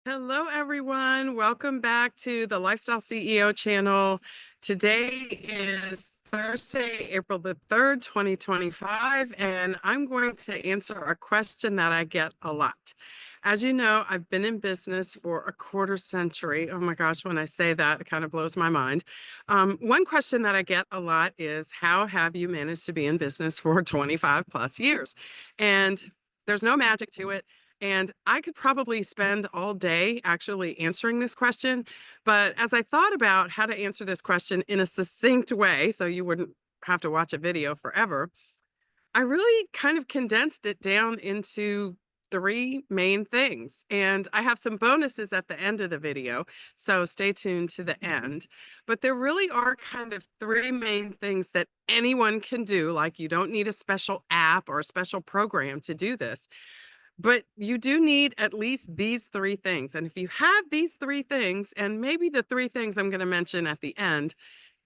Hello, everyone. Welcome back to the Lifestyle CEO channel. Today is Thursday, April the 3rd, 2025, and I'm going to answer a question that I get a lot. As you know, I've been in business for a quarter century. Oh my gosh, when I say that, it kind of blows my mind. One question that I get a lot is, how have you managed to be in business for 25 plus years? And there's no magic to it. And I could probably spend all day actually answering this question. But as I thought about how to answer this question in a succinct way, so you wouldn't have to watch a video forever, I really kind of condensed it down into three main things. And I have some bonuses at the end of the video. So stay tuned to the end. But there really are kind of three main things that anyone can do. Like, you don't need a special app or a special program to do this, but you do need at least these three things. And if you have these three things, and maybe the three things I'm going to mention at the end,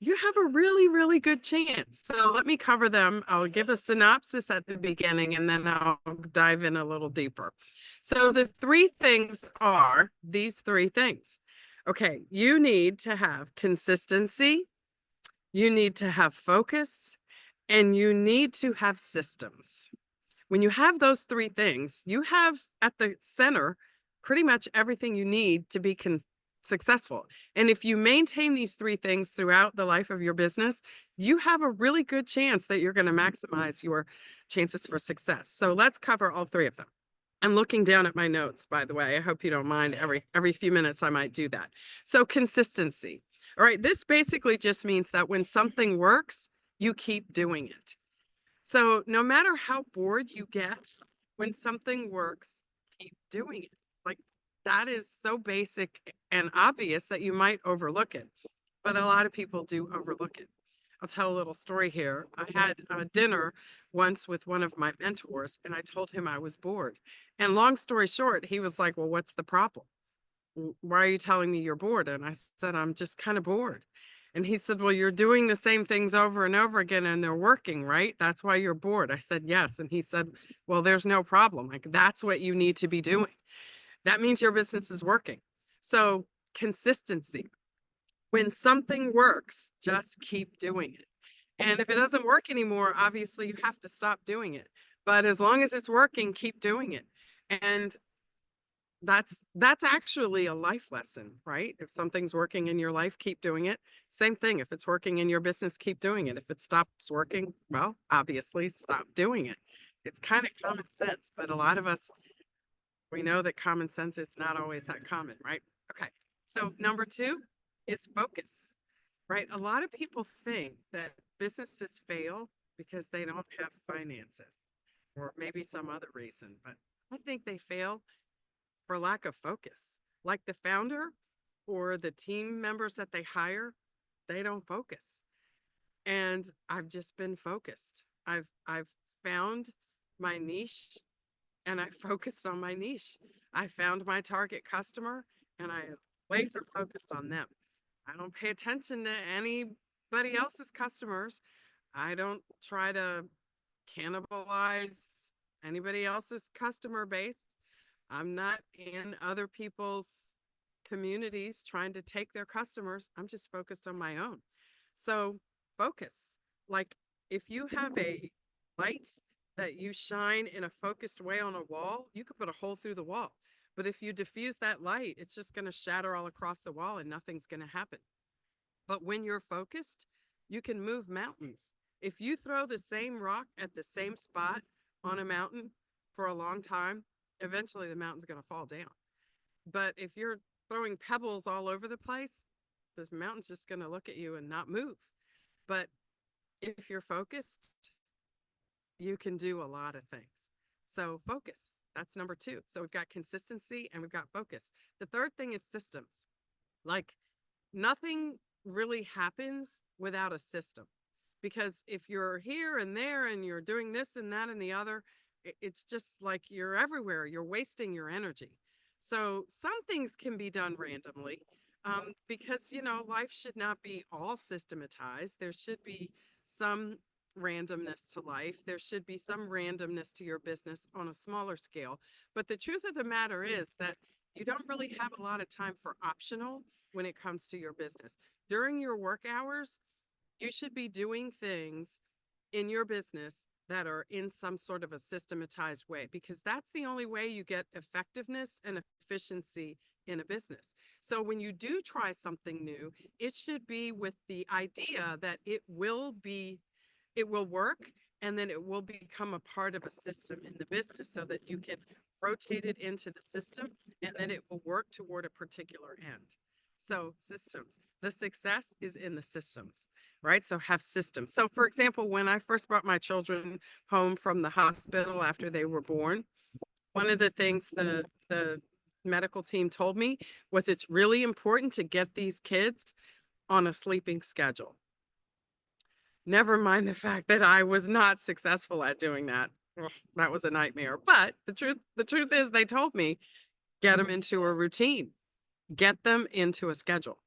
you have a really, really good chance. So let me cover them. I'll give a synopsis at the beginning and then I'll dive in a little deeper. So the three things are these three things. Okay, you need to have consistency, you need to have focus, and you need to have systems. When you have those three things, you have at the center pretty much everything you need to be successful. And if you maintain these three things throughout the life of your business, you have a really good chance that you're going to maximize your chances for success. So let's cover all three of them. I'm looking down at my notes, by the way. I hope you don't mind. Every few minutes I might do that. So consistency. All right, this basically just means that when something works, you keep doing it. So no matter how bored you get, when something works, keep doing it. Like, that is so basic and obvious that you might overlook it, but a lot of people do overlook it. I'll tell a little story here. I had a dinner once with one of my mentors and I told him I was bored. And long story short, he was like, "Well, what's the problem? Why are you telling me you're bored?" And I said, "I'm just kind of bored." And he said, "Well, you're doing the same things over and over again and they're working, right? That's why you're bored." I said, "Yes." And he said, "Well, there's no problem. Like, that's what you need to be doing. That means your business is working." So, consistency. When something works, just keep doing it. And if it doesn't work anymore, obviously you have to stop doing it. But as long as it's working, keep doing it. And that's actually a life lesson, right? If something's working in your life, keep doing it. Same thing, if it's working in your business, keep doing it. If it stops working, well, obviously stop doing it. It's kind of common sense, but a lot of us, we know that common sense is not always that common, right? Okay. So number two is focus, right? A lot of people think that businesses fail because they don't have finances or maybe some other reason, but I think they fail for lack of focus. Like the founder or the team members that they hire, they don't focus. And I've just been focused. I've found my niche and I focused on my niche. I found my target customer and I laser focused on them. I don't pay attention to anybody else's customers. I don't try to cannibalize anybody else's customer base. I'm not in other people's communities trying to take their customers. I'm just focused on my own. So focus. Like, if you have a light that you shine in a focused way on a wall, you could put a hole through the wall. But if you diffuse that light, it's just going to shatter all across the wall and nothing's going to happen. But when you're focused, you can move mountains. If you throw the same rock at the same spot on a mountain for a long time, eventually the mountain's going to fall down. But if you're throwing pebbles all over the place, the mountain's just going to look at you and not move. But if you're focused, you can do a lot of things. So focus. That's number two. So we've got consistency and we've got focus. The third thing is systems. Like, nothing really happens without a system. Because if you're here and there and you're doing this and that and the other, it's just like you're everywhere. You're wasting your energy. So some things can be done randomly, because, life should not be all systematized. There should be some randomness to life. There should be some randomness to your business on a smaller scale. But the truth of the matter is that you don't really have a lot of time for optional when it comes to your business. During your work hours, you should be doing things in your business that are in some sort of a systematized way, because that's the only way you get effectiveness and efficiency in a business. So when you do try something new, it should be with the idea that it will work, and then it will become a part of a system in the business so that you can rotate it into the system, and then it will work toward a particular end. So systems, the success is in the systems, right? So have systems. So for example, when I first brought my children home from the hospital after they were born, one of the things the medical team told me was it's really important to get these kids on a sleeping schedule. Never mind the fact that I was not successful at doing that. Ugh, that was a nightmare. But the truth is they told me, get them into a routine, get them into a schedule.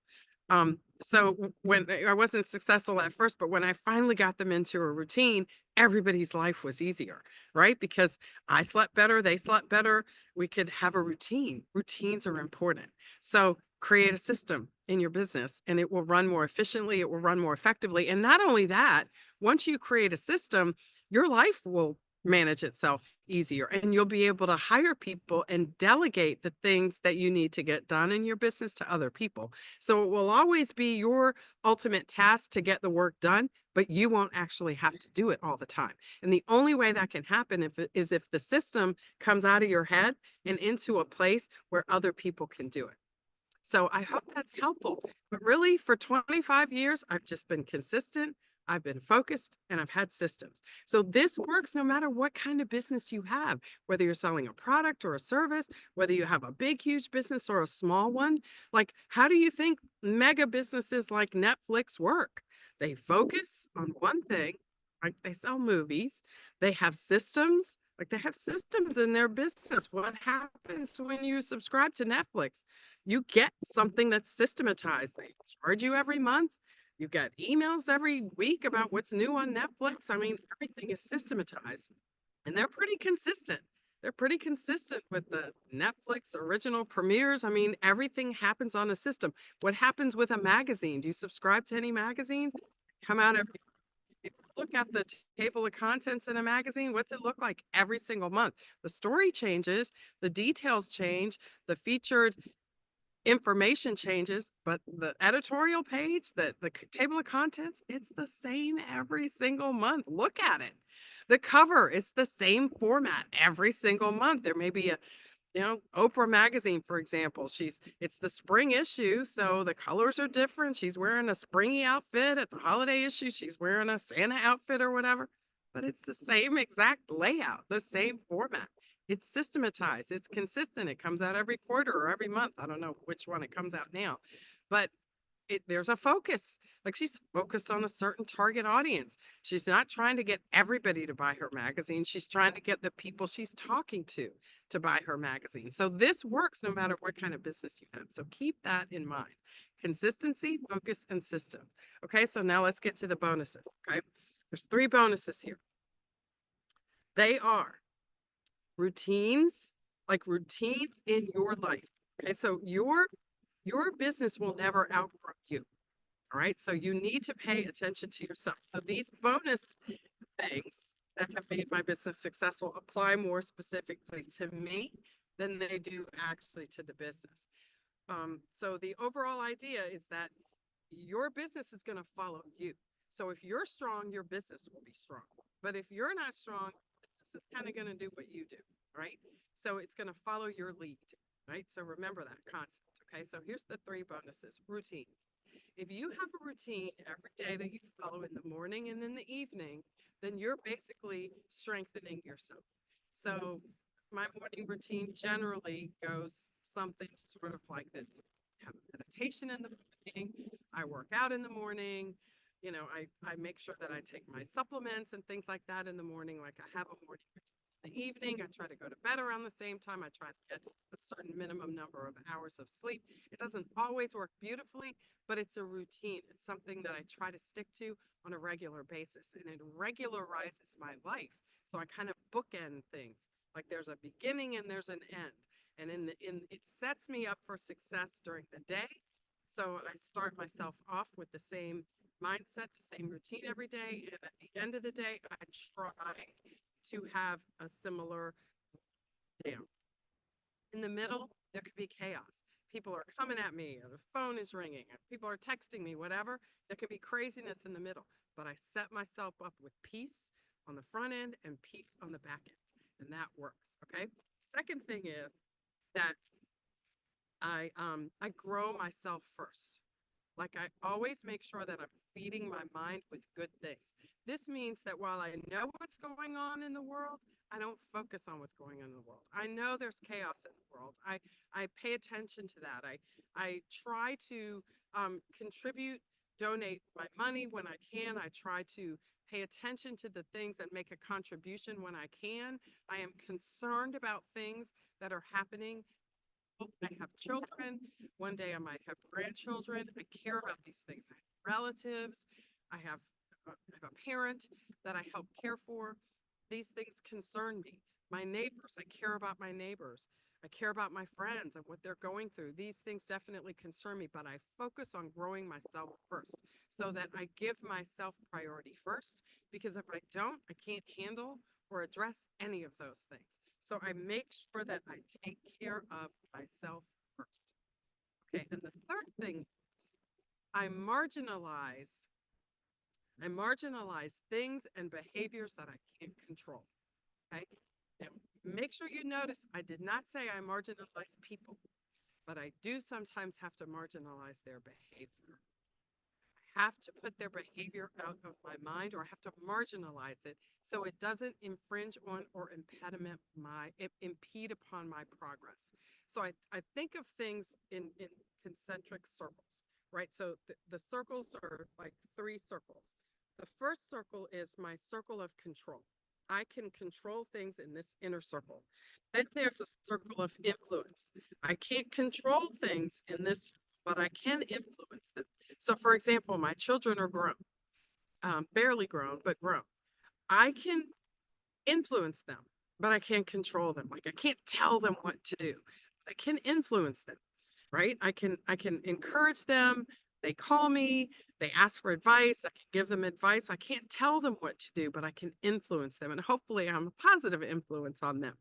So when I wasn't successful at first, but when I finally got them into a routine, everybody's life was easier, right? Because I slept better, they slept better. We could have a routine. Routines are important. So create a system in your business and it will run more efficiently, it will run more effectively. And not only that, once you create a system, your life will manage itself easier, and you'll be able to hire people and delegate the things that you need to get done in your business to other people. So it will always be your ultimate task to get the work done, but you won't actually have to do it all the time. And the only way that can happen is if the system comes out of your head and into a place where other people can do it. So I hope that's helpful. But really, for 25 years, I've just been consistent. I've been focused and I've had systems. So this works no matter what kind of business you have, whether you're selling a product or a service, whether you have a big, huge business or a small one. Like, how do you think mega businesses like Netflix work? They focus on one thing, like they sell movies, they have systems. Like they have systems in their business. What happens when you subscribe to Netflix? You get something that's systematized. They charge you every month. You get emails every week about what's new on Netflix. I mean, everything is systematized and they're pretty consistent. They're pretty consistent with the Netflix original premieres. I mean, everything happens on a system. What happens with a magazine? Do you subscribe to any magazines? Come out every If you look at the table of contents in a magazine, what's it look like every single month? The story changes, the details change, the featured information changes, but the editorial page, the table of contents, it's the same every single month. Look at it. The cover, it's the same format every single month. There may be a Oprah magazine, for example, it's the spring issue, so the colors are different. She's wearing a springy outfit. At the holiday issue, she's wearing a Santa outfit or whatever, but it's the same exact layout, the same format. It's systematized, it's consistent. It comes out every quarter or every month. I don't know which one it comes out now, but there's a focus. Like she's focused on a certain target audience. She's not trying to get everybody to buy her magazine. She's trying to get the people she's talking to buy her magazine. So this works no matter what kind of business you have. So keep that in mind. Consistency, focus, and systems. Okay, so now let's get to the bonuses. Okay, there's 3 bonuses here. They are routines, like routines in your life. Okay, so your business will never outgrow you. All right. So you need to pay attention to yourself. So these bonus things that have made my business successful apply more specifically to me than they do actually to the business. So the overall idea is that your business is going to follow you. So if you're strong, your business will be strong. But if you're not strong, business is kind of going to do what you do, right? So it's going to follow your lead, right? So remember that concept. Okay. So here's the 3 bonuses. Routines. If you have a routine every day that you follow in the morning and in the evening, then you're basically strengthening yourself. So my morning routine generally goes something sort of like this. I have meditation in the morning, I work out in the morning, I make sure that I take my supplements and things like that in the morning. Like I have a morning routine in the evening. I try to go to bed around the same time. I try to get a certain minimum number of hours of sleep. It doesn't always work beautifully, but it's a routine. It's something that I try to stick to on a regular basis, and it regularizes my life. So I kind of bookend things. Like there's a beginning and there's an end. And it sets me up for success during the day. So I start myself off with the same mindset, the same routine every day. And at the end of the day, I try to have a similar day. In the middle, there could be chaos. People are coming at me, or the phone is ringing, and people are texting me, whatever. There can be craziness in the middle, but I set myself up with peace on the front end and peace on the back end, and that works. Okay. Second thing is that I grow myself first. Like I always make sure that I'm feeding my mind with good things. This means that while I know what's going on in the world, I don't focus on what's going on in the world. I know there's chaos in the world. I pay attention to that. I try to contribute, donate my money when I can. I try to pay attention to the things that make a contribution when I can. I am concerned about things that are happening. I have children. One day I might have grandchildren. I care about these things. I have relatives. I have a parent that I help care for. These things concern me. My neighbors, I care about my neighbors. I care about my friends and what they're going through. These things definitely concern me, but I focus on growing myself first so that I give myself priority first, because if I don't, I can't handle or address any of those things. So I make sure that I take care of myself first. Okay, and the third thing is I marginalize things and behaviors that I can't control. Okay. Now, make sure you notice I did not say I marginalize people, but I do sometimes have to marginalize their behavior. I have to put their behavior out of my mind, or I have to marginalize it so it doesn't infringe on or impede upon my progress. So I think of things in concentric circles, right? So the circles are like 3 circles. The first circle is my circle of control. I can control things in this inner circle. Then there's a circle of influence. I can't control things in this, but I can influence them. So, for example, my children are grown, barely grown, but grown. I can influence them, but I can't control them. Like I can't tell them what to do. I can influence them, right? I can encourage them. They call me, they ask for advice. I can give them advice. I can't tell them what to do, but I can influence them. And hopefully I'm a positive influence on them.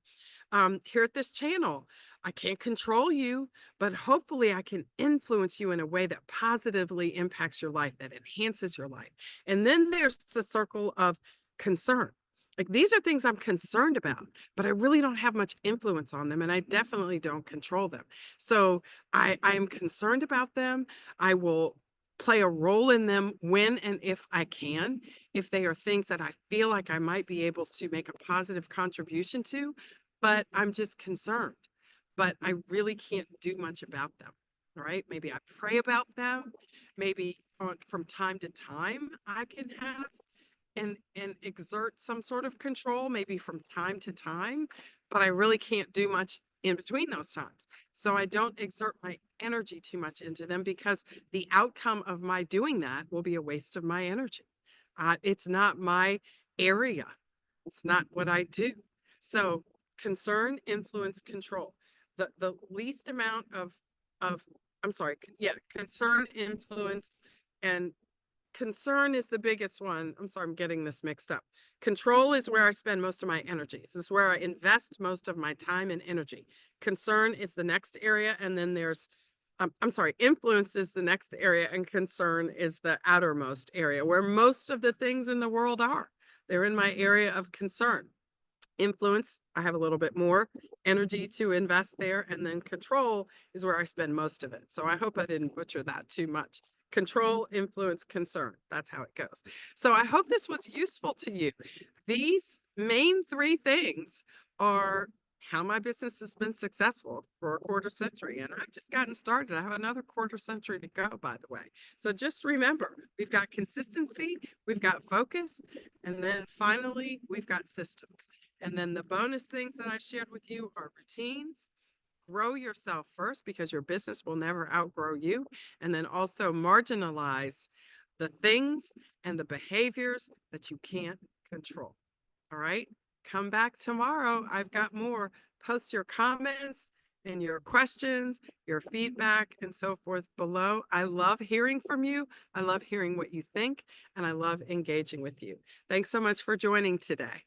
Here at this channel, I can't control you, but hopefully I can influence you in a way that positively impacts your life, that enhances your life. And then there's the circle of concern. Like these are things I'm concerned about, but I really don't have much influence on them, and I definitely don't control them. So I am concerned about them. I will play a role in them when and if I can, if they are things that I feel like I might be able to make a positive contribution to, but I'm just concerned. But I really can't do much about them. All right. Maybe I pray about them. Maybe from time to time I can have and exert some sort of control, maybe from time to time, but I really can't do much in between those times. So I don't exert my energy too much into them, because the outcome of my doing that will be a waste of my energy. It's not my area. It's not what I do. So concern, influence, control. The least amount of I'm sorry, yeah, concern, influence, and concern is the biggest one. I'm sorry, I'm getting this mixed up. Control is where I spend most of my energy. This is where I invest most of my time and energy. Concern is the next area. And then there's, I'm sorry, influence is the next area, and concern is the outermost area where most of the things in the world are. They're in my area of concern. Influence, I have a little bit more energy to invest there. And then control is where I spend most of it. So I hope I didn't butcher that too much. Control, influence, concern. That's how it goes. So I hope this was useful to you. These main 3 things are how my business has been successful for a quarter century. And I've just gotten started. I have another quarter century to go, by the way. So just remember, we've got consistency, we've got focus, and then finally, we've got systems. And then the bonus things that I shared with you are routines. Grow yourself first, because your business will never outgrow you. And then also marginalize the things and the behaviors that you can't control. All right. Come back tomorrow. I've got more. Post your comments and your questions, your feedback, and so forth below. I love hearing from you. I love hearing what you think, and I love engaging with you. Thanks so much for joining today.